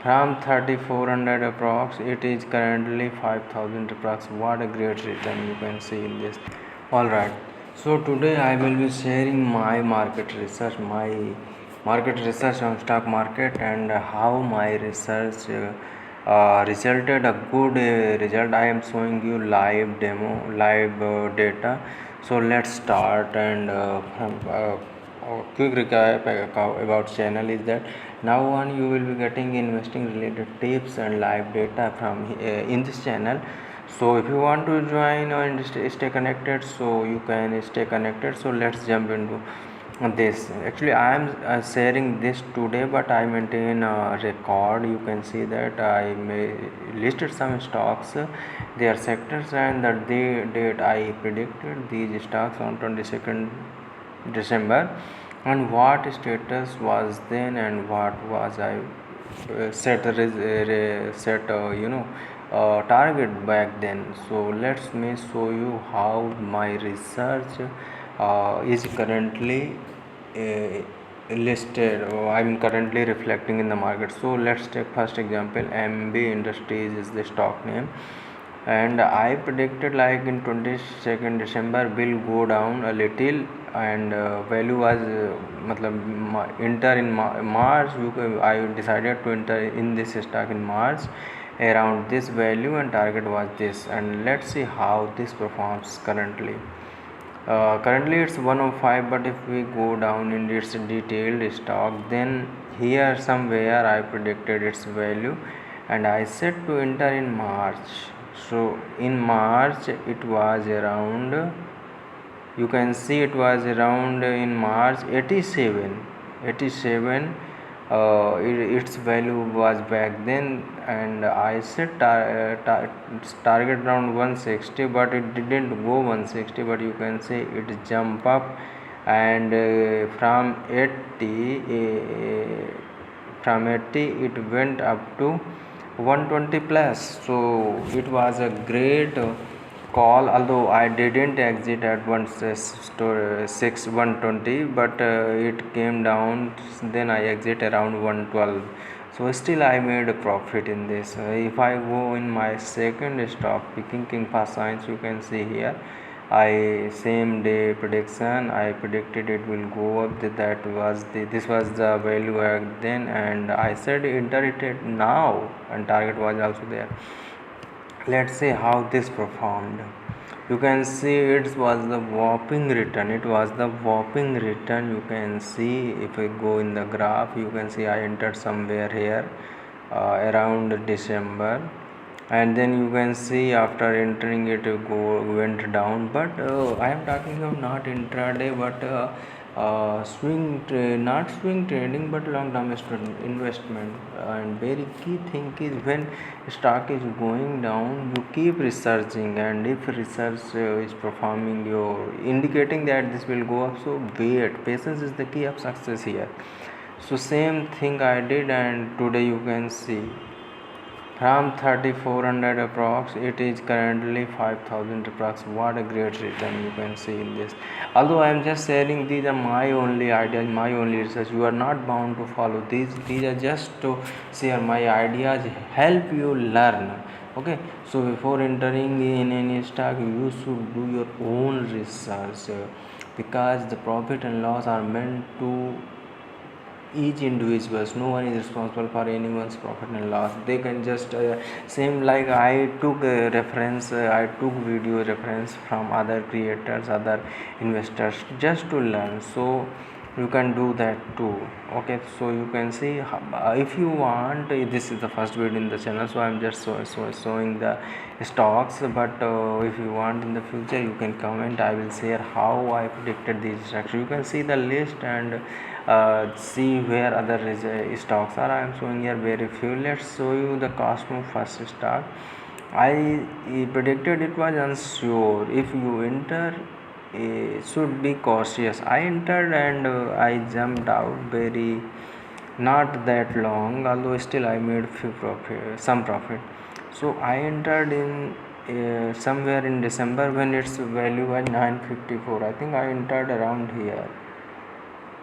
from 3400 approx it is currently 5000 approx. What a great return you can see in this. All right, so today I will be sharing my market research on stock market, and how my research resulted a good result. I am showing you live data. So let's start. And quick recap about channel is that now on you will be getting investing related tips and live data from in this channel. So if you want to join or stay connected, so you can stay connected. So let's jump into this. Actually I am sharing this today, but I maintain a record. You can see that I listed some stocks, their sectors, and the date I predicted these stocks on 22nd December, and what status was then, and what was I target back then. So let me show you how my research is currently listed, or I'm currently reflecting in the market. So let's take first example. MB Industries is the stock name, and I predicted like in 22nd December will go down a little, and value was enter in March. I decided to enter in this stock in March around this value, and target was this. And let's see how this performs currently. Currently it's 105, but if we go down in its detailed stock, then here somewhere I predicted its value, and I said to enter in March. So in March it was around, you can see it was around in March 87. Its value was back then, and I set target around 160, but it didn't go 160, but you can see it jump up, and from 80 it went up to 120 plus. So it was a great call, although I didn't exit at 120, but it came down, then I exit around 112. So still I made a profit in this. If I go in my second stock, picking King Fast Science, you can see here same day prediction. I predicted it will go up. This was the value back then, and I said enter it now, and target was also there. Let's see how this performed. You can see it was the whopping return. You can see if I go in the graph, you can see I entered somewhere here around December, and then you can see after entering it went down. But I am talking of not intraday, but not swing trading, but long term investment. And very key thing is, when stock is going down, you keep researching, and if research is performing, you indicating that this will go up, so wait. Patience is the key of success here. So same thing I did, and today you can see from 3400 approx it is currently 5000 approx. What a great return you can see in this. Although I am just sharing, these are my only ideas, my only research. You are not bound to follow these are just to share my ideas, help you learn. Okay, so before entering in any stock, you should do your own research, because the profit and loss are meant to each individuals. No one is responsible for anyone's profit and loss. They can just same like I took a reference, I took video reference from other creators, other investors, just to learn. So you can do that too. Okay, so you can see if you want, this is the first video in the channel, so I'm just showing the stocks. But if you want in the future, you can comment. I will share how I predicted these stocks. You can see the list, and see where other stocks are. I am showing here very few. Let's show you the Cosmo first stock. I predicted it was unsure. If you enter, should be cautious. I entered, and I jumped out very not that long, although still I made some profit. So I entered in somewhere in December when its value was 954. I think I entered around here.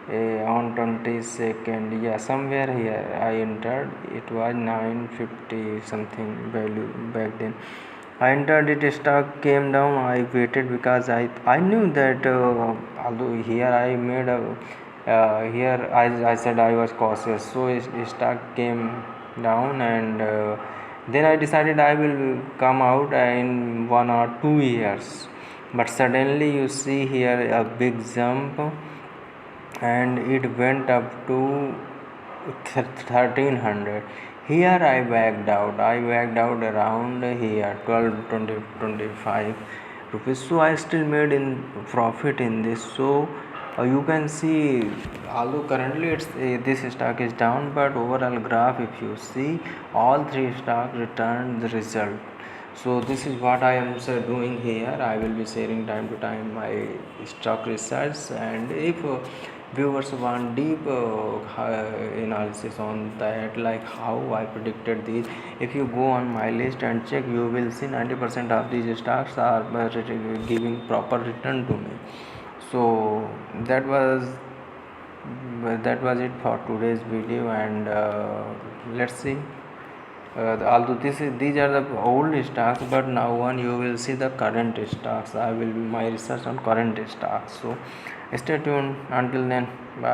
on 22nd, yeah, somewhere here I entered. It was 950 something value back then. I entered it, stock came down. I waited because I knew that although here I made a here I said I was cautious, so stock came down, and then I decided I will come out in 1 or 2 years. But suddenly you see here a big jump, and it went up to 1300. Here I backed out. I backed out around here 12, 20, 25 rupees. So I still made in profit in this. So you can see, although currently it's this stock is down, but overall graph, if you see, all three stocks returned the result. So this is what I am doing here. I will be sharing time to time my stock research, and if viewers want deep analysis on that, like how I predicted these, if you go on my list and check, you will see 90% of these stocks are giving proper return to me. So that was it for today's video, and let's see. Although these are the old stocks, but now on you will see the current stocks. I will my research on current stocks. So stay tuned. Until then, bye.